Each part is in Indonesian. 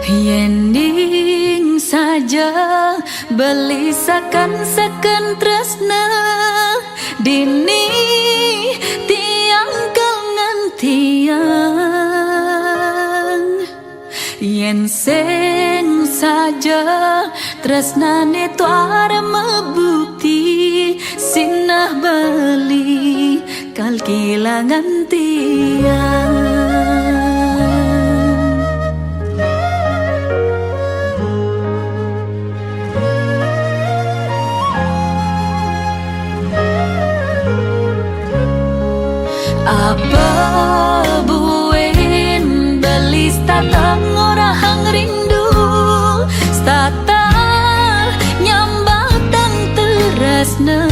Yending saja belisakan seken tresna dini tiang kangen tiang yen sing saja tresnane tuara mebukti sinah beli kal kilangan tiang. Apa buen belis tatang orang rindu statar nyambatang teresna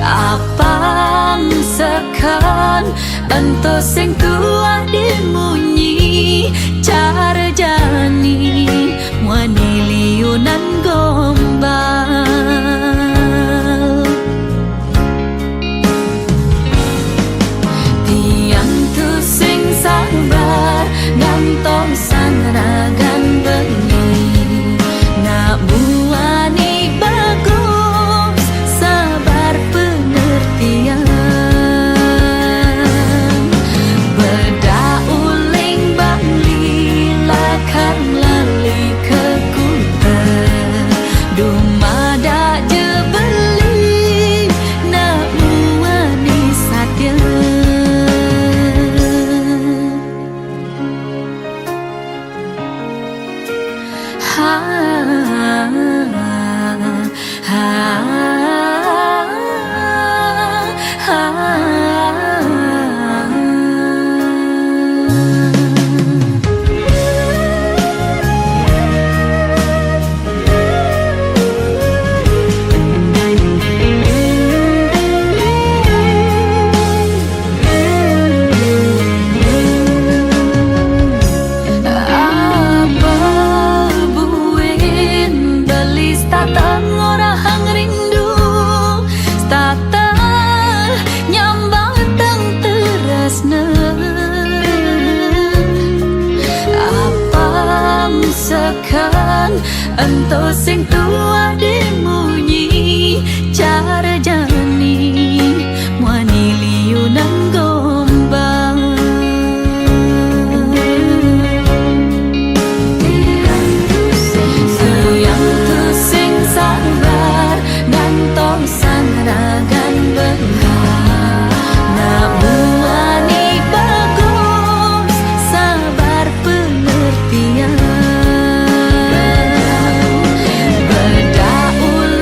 apang sekan ento sing tua dimunyi cara jani wani liunan gombal ngantong sanragan bengi nak buani bagus sabar pengertian beda uling bangli lakar lali ke kuta dumada je beli nak buani satya. Ha ha ha tatang orang rindu statar nyambatang teresna apang sekan ento sing tua dimunyi cara jani wani liunan gombang sabar ngantong sanragan bengar nak buani bagus sabar pengertian beda ulang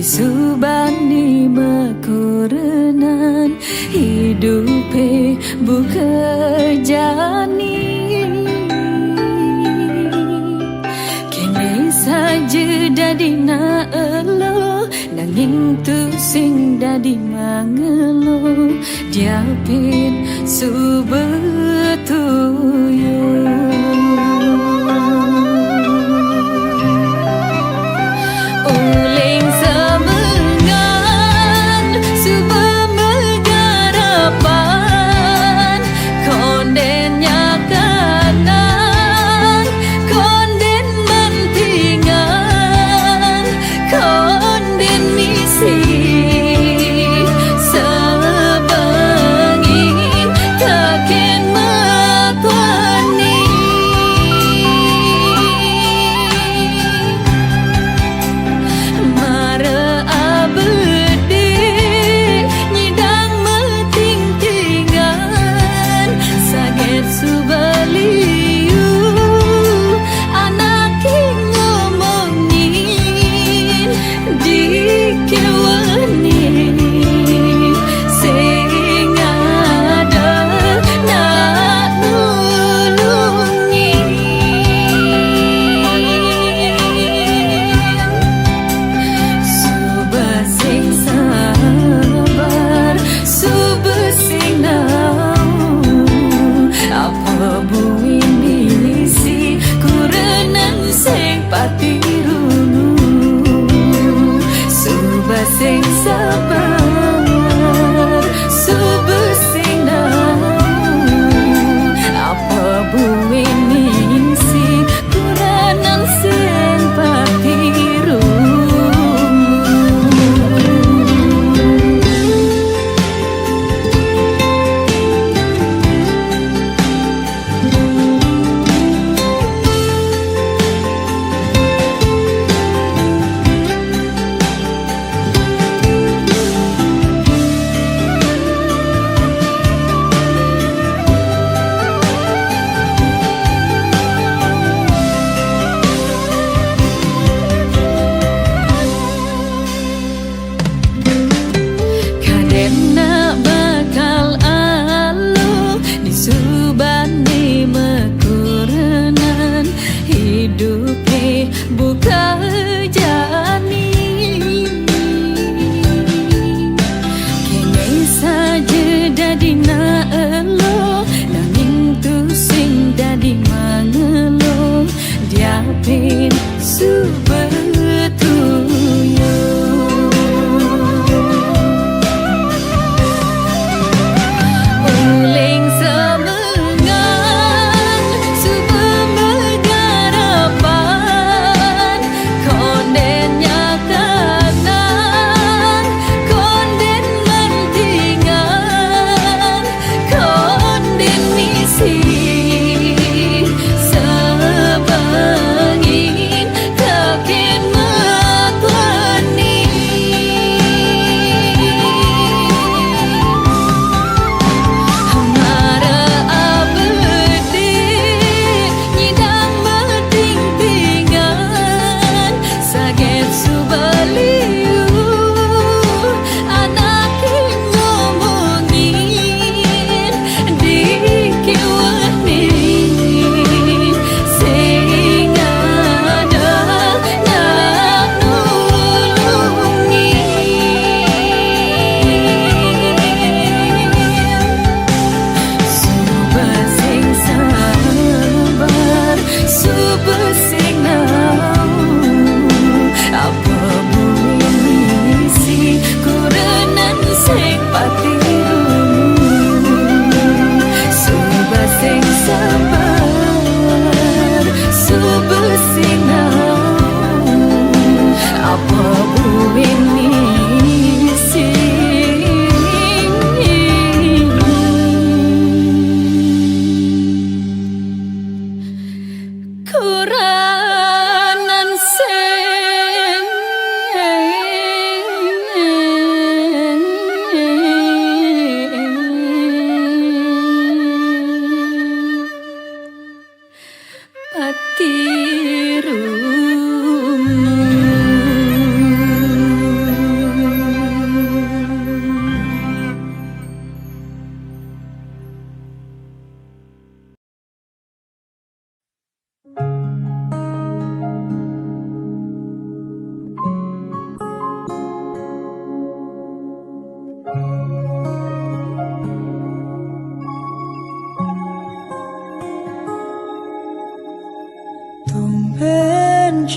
disubani makorenan hidupe bukerjani kene saja dadi na elo nanging tu sing dadi mangelo diapin subetuyo uling semengan subemegarapan kondennya kanan konden mentingan konden misi sebangin takin makwani mara abdi nyidang meting-tingan saget subaliu anak ngomongin dikewani sing ada nak nulungi Subah sing sabar, subah sing nau apa bui misi kurenan sing patirunu subah sing sabar, subah sing nau apa bui misi kurenan sing patirunu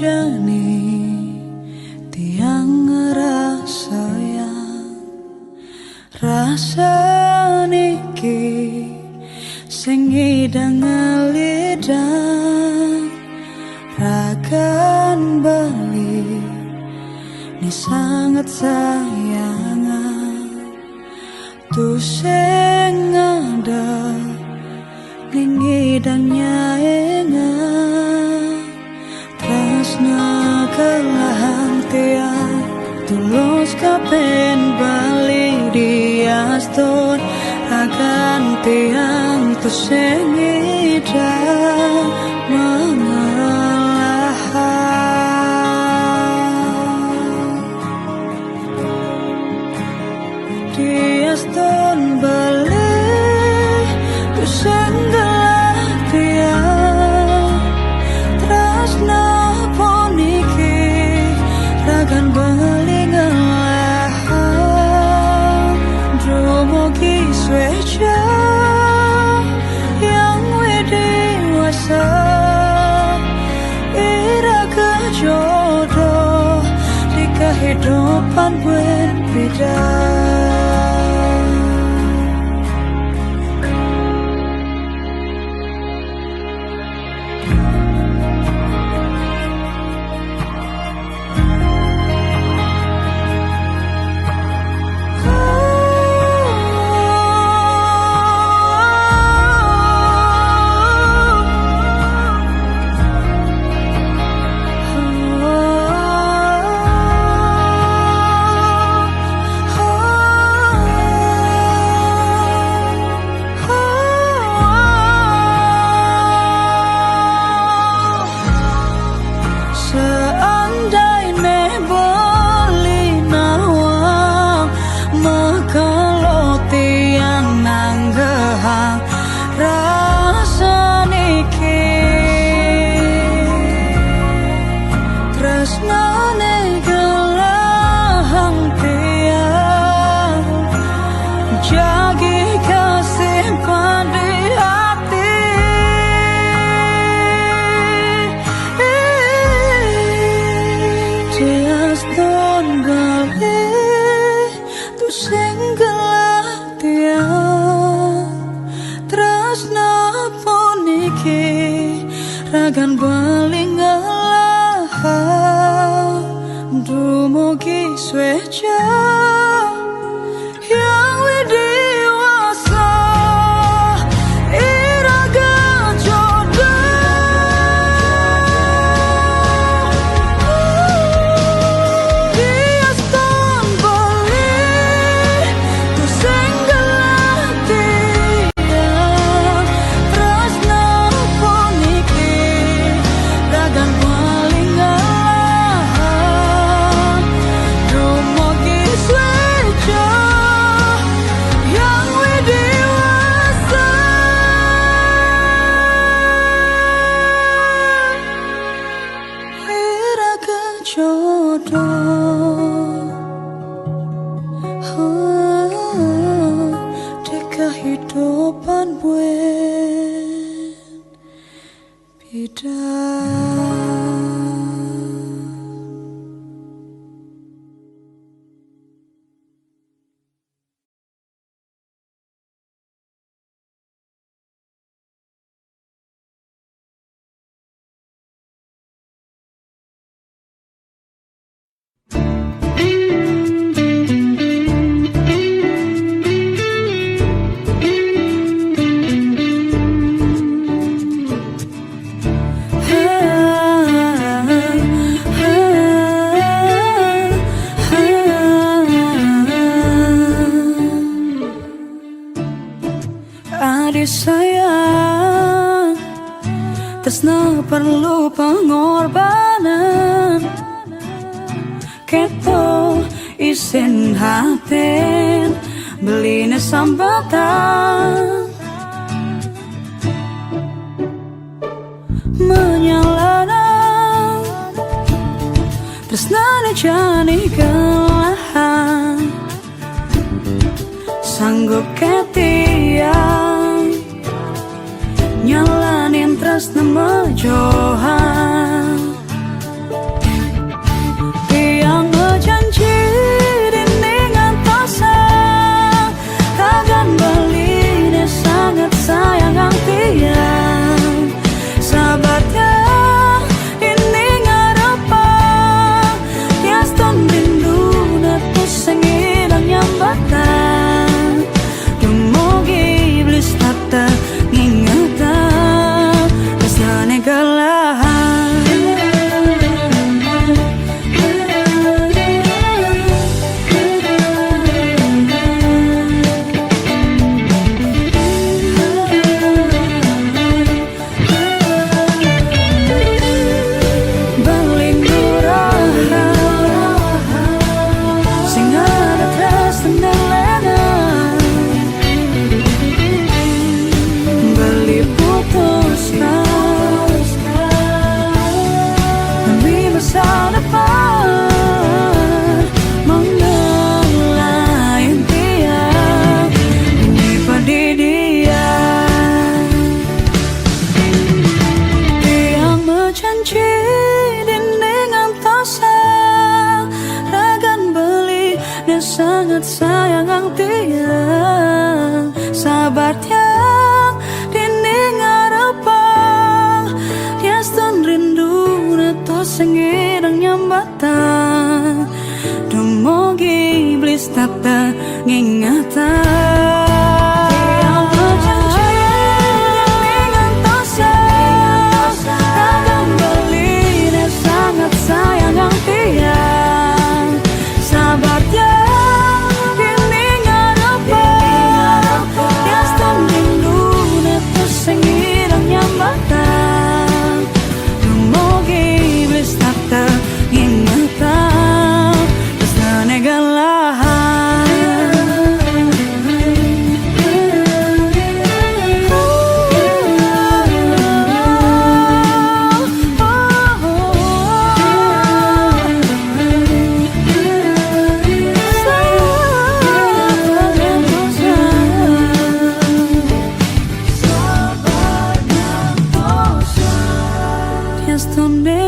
jani tiang rasa yang rasa niki sing idang lidah rakan bali ni sangat sayangan tu sing ada ning idangnya engan tresna kelahan tiang tulus kapen bali diaston rakan tiang tu sing idang Diaston balik tu senggelah tiang tresna poniki ragan balik ngelahan dumugi sweja yang dewasa ira kejodoh di kehidupan berbeda. Ragan baling ngelahan dumugi sweja yang dewasa iraga jodoh diaston balik tu senggelah tiang tresna poniki ragan paling ngelahan dumugi sweja yang dewasa iraga jodoh di kehidupan beda. Adik sayang, tresna perlu pengorbanan. Keto isin haten beline sambatan menyalana tresnane jani kelahan sanggup ketiang nyalanin tresna mejohan sangat sayang ang tiang sabar tiang dinding harapan tias dan rindu nato sengirang nyambatan dumogi iblis tata ngingatan sayang ang tiang sabar tiang dinding harapan tias dan rindu nato sengirang nyambatan dumogi iblis tata ingatan terus nanegalahan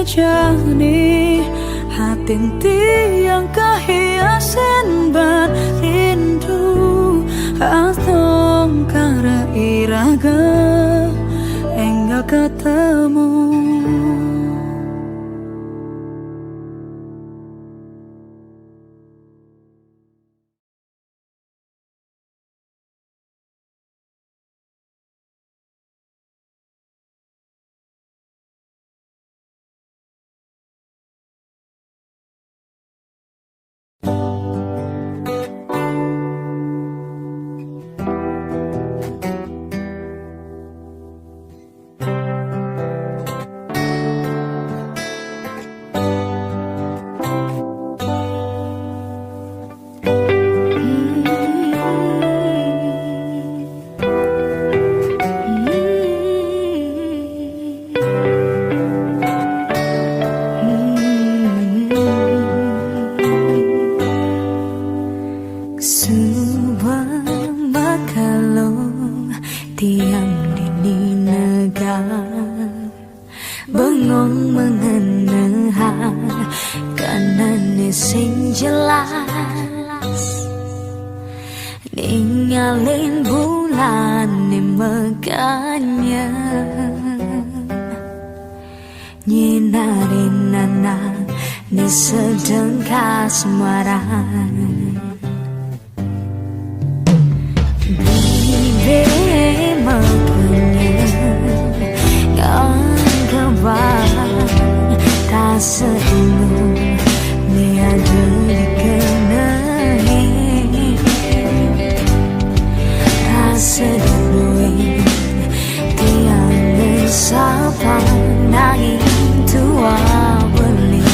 jadi hatin tiang kahiasen ban rindu atong kara iraga enggak ketemu. Ningalin bulan ni meganya nyinarin anak ni sedang kasmaran bibe makanya ngangkaban tak seumur ni ada dikenai sedih tiang sapa nanging tua beli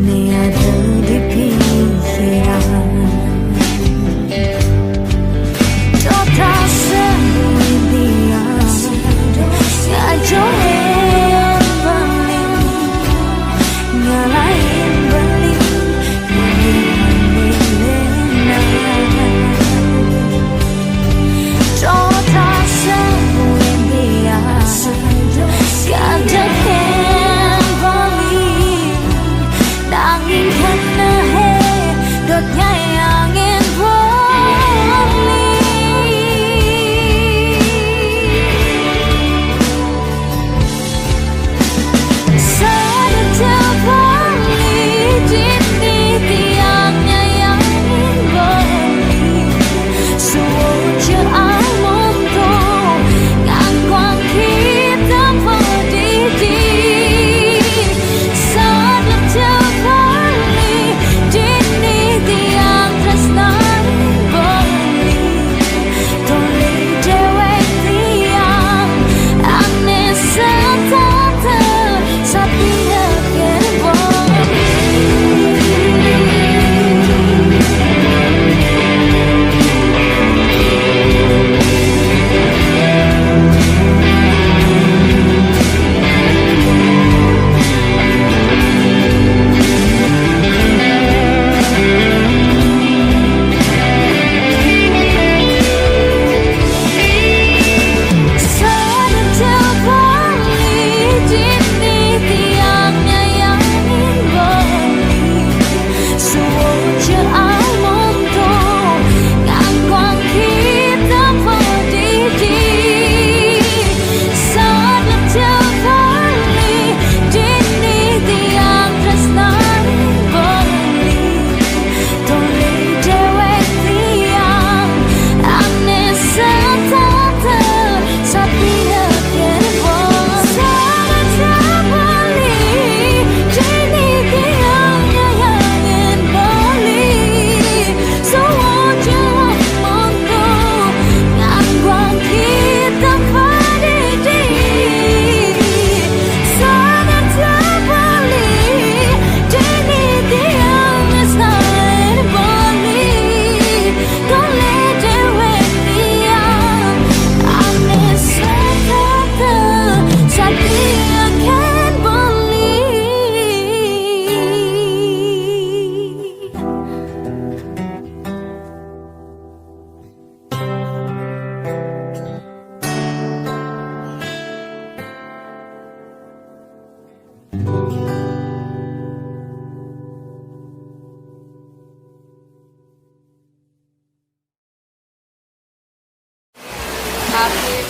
ni ada di pikiran total sedih dia ngajoin beli ngalahin beli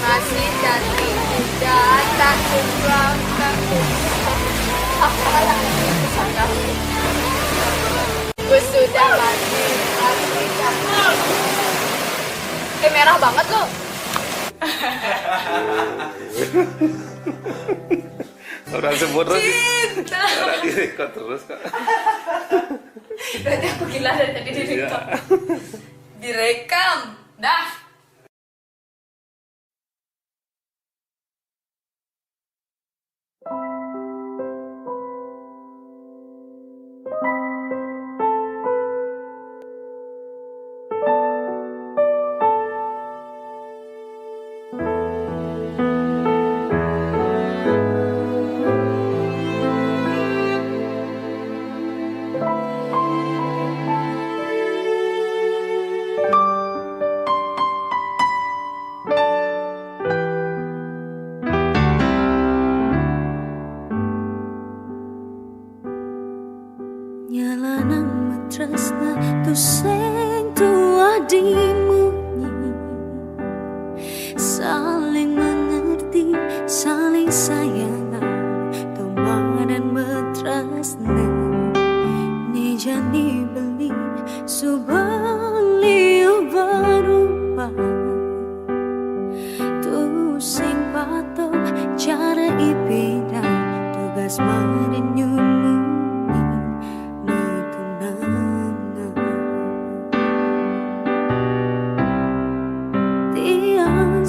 masih cantik dan tak sumbang tak apalah gue sudah mati merah banget lo. Orang sebut Cinta. Orang direkod terus kak. Berarti aku gila dari tadi direkam. Direkam. Dah. Nyala nama tresna tu sing tua dimunyi, saling mengerti, saling sayang, tumbang dan betresna. Ni jani beli subali berubah, tu sing patok cara ipeda tugas merenyumu.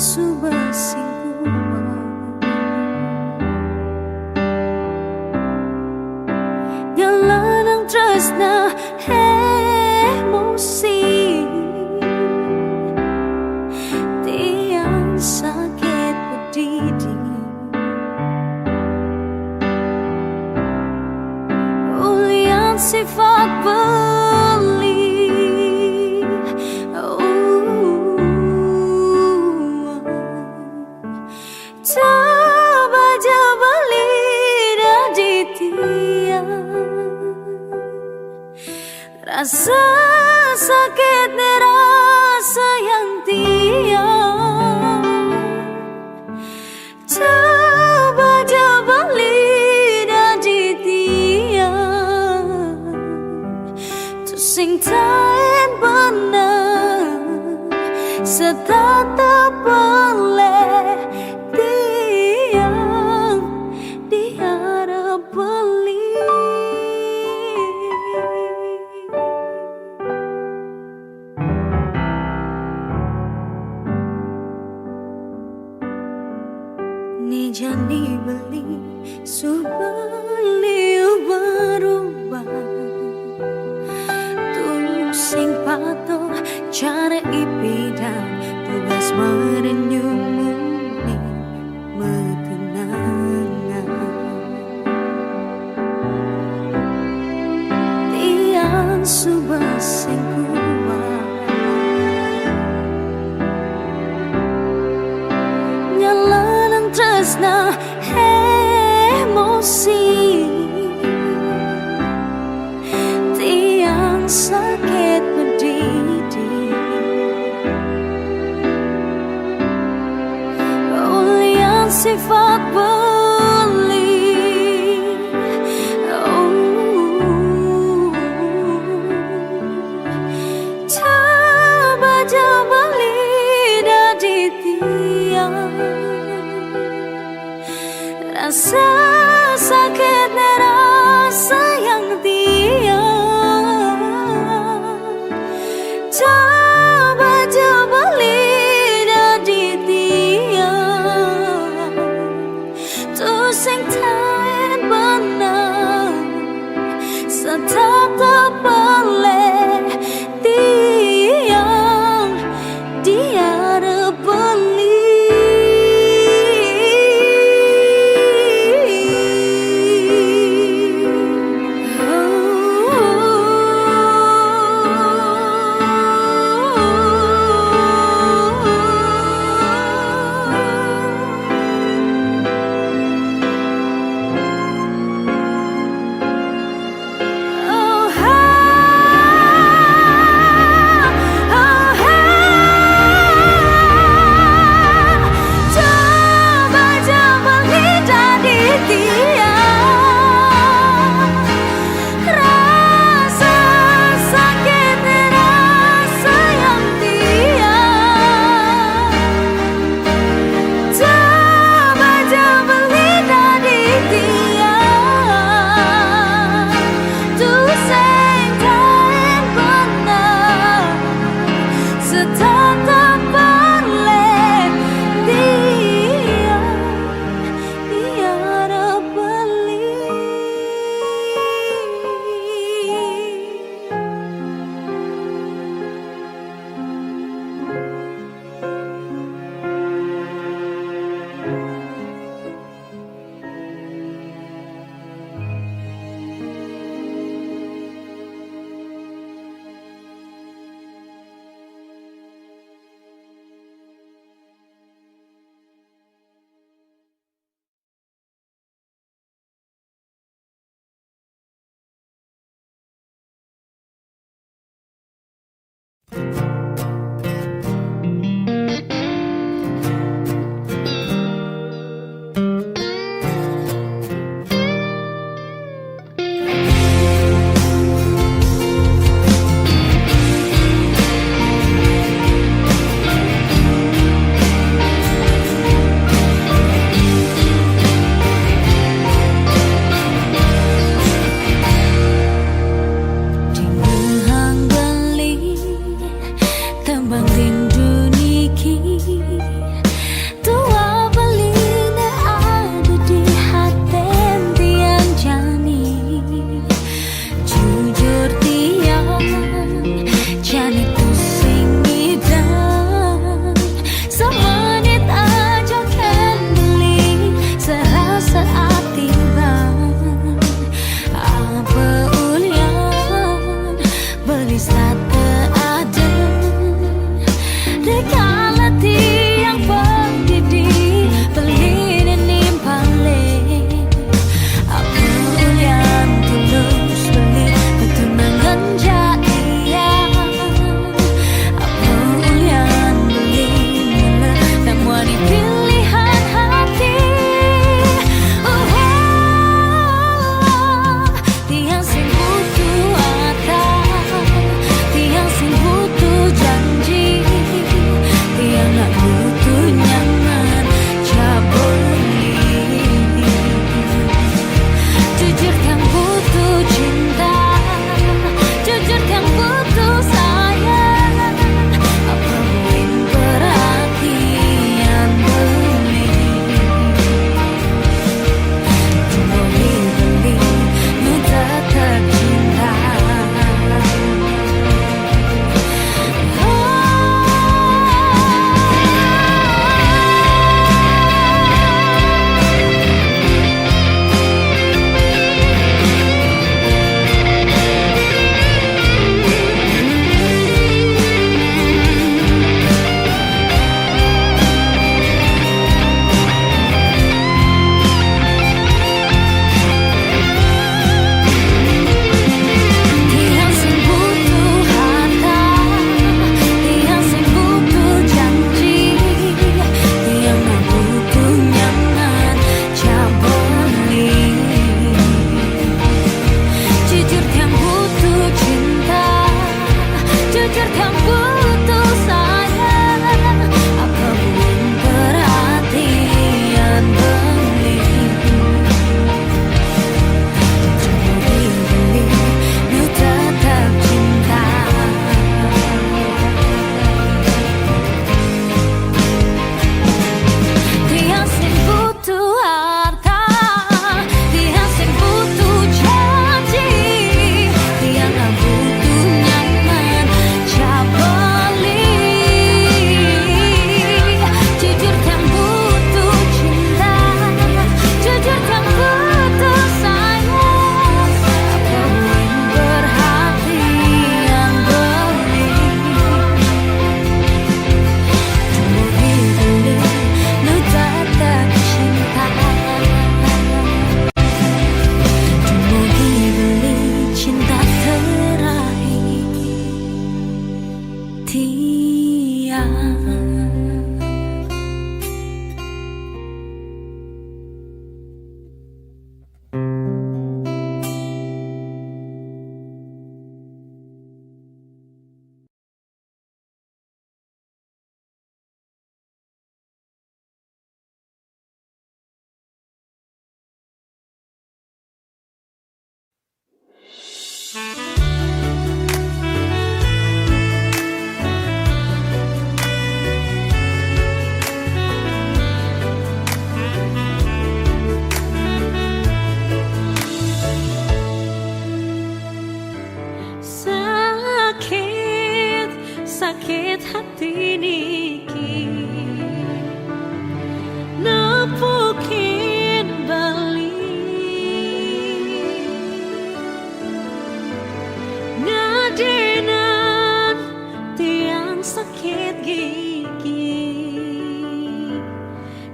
Subah singkuan Nyalanang tresna emosi tiang sakit berdiri ulian sifat beli rasa sakit rasa yang tiang coba lidah di tiang tu sing tain benar setatap boleh tiang diharap beli. Ni jani beli subali berubah, tulus sing pato cara ipidan tugas merenyumuni metenangan tiang subah sing kuat nyalanang tresna emosi tiang sakit berdiri ulian sifat beli coba lidah di tiang rasa sakit rasa yang tiang coba lidah di tiang tu sing tain benar setatap boleh tiang diharap beli.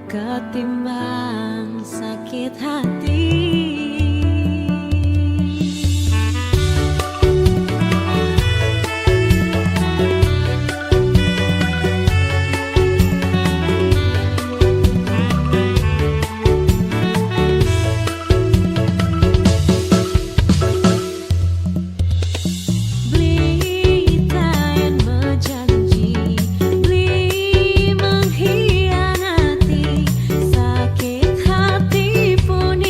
ketimbang sakit hati. Sakit hati pun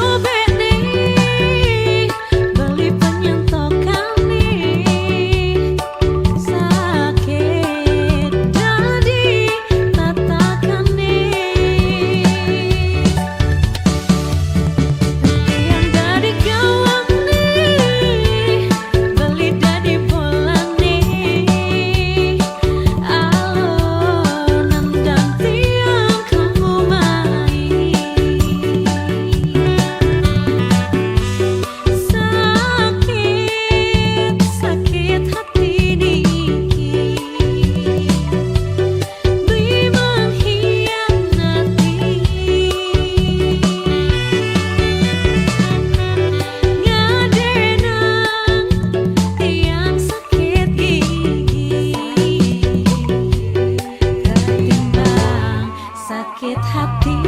sobek nih, beli penyentokan nih, sakit jadi tatakan nih, yang dari gawang nih, beli dari bola nih, alonan dan tiang kamu main, sakit hati niki, beli mengkhianati, ngadenang tiang sakit gigi, ketimbang sakit hati.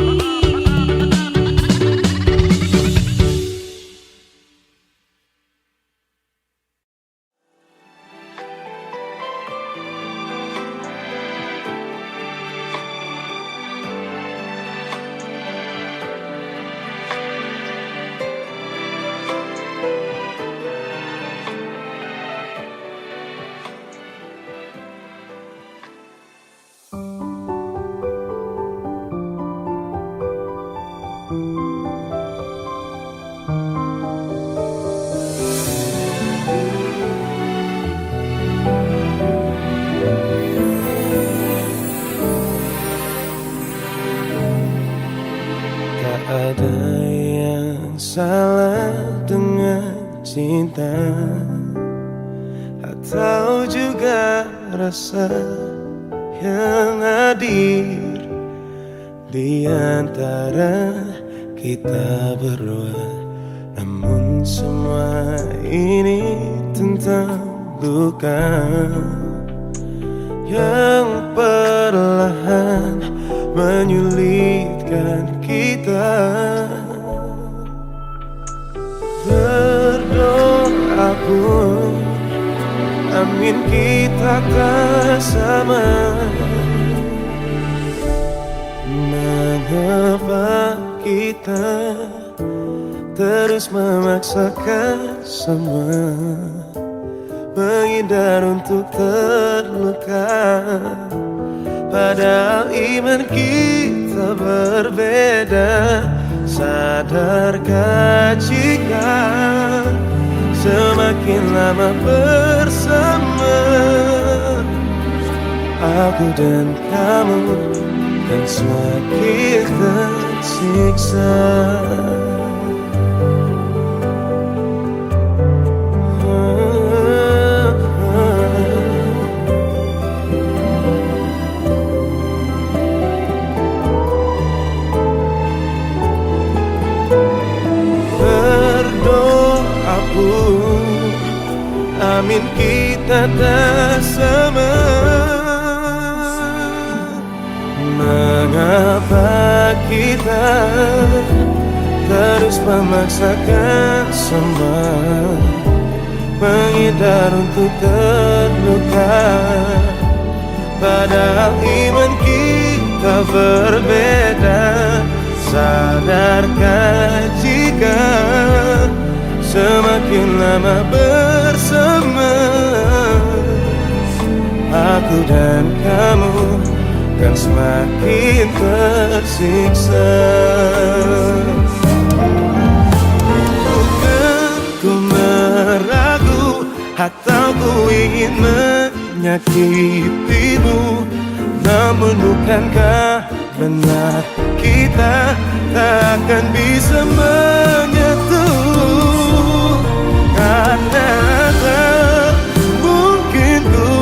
Tak ada yang salah dengan cinta atau juga rasa yang hadir di antara kita berdua. Namun semua ini tentang luka yang perlahan menyulitkan kita. Berdoa pun amin kita tak sama. Mengapa kita terus memaksakan semua, menghindar untuk terluka, padahal iman kita berbeda. Sadarkah jika semakin lama bersama, aku dan kamu kan semakin tersiksa. Berdoa pun amin kita tak sama. Mengapa kita terus memaksakan semua, menghindar untuk terluka, padahal iman kita berbeda. Sadarkah jika semakin lama bersama, aku dan kamu kan semakin tersiksa. Bukan ku meragu atau ku ingin menyakitimu, namun bukankah benar kita takkan bisa menyatu? Karena tak mungkin ku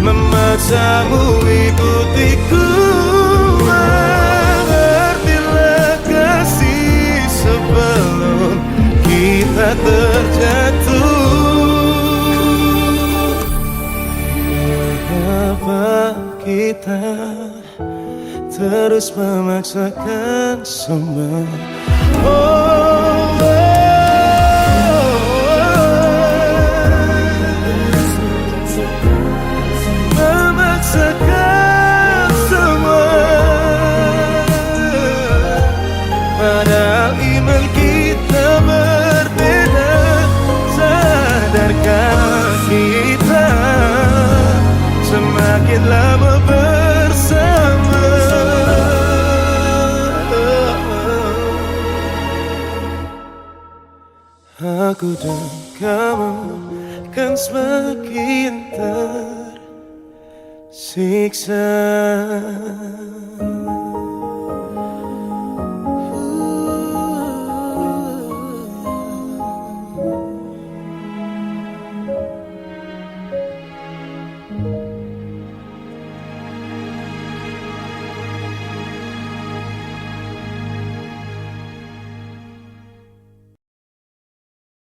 memaksamu ikutiku. Mengertilah kasih sebelum kita terjatuh. Mengapa kita terus memaksakan semua? Memaksakan semua, padahal iman kita berbeda. Sadarkah kita semakin lama bersama. Aku dan kamu kan semakin tersiksa.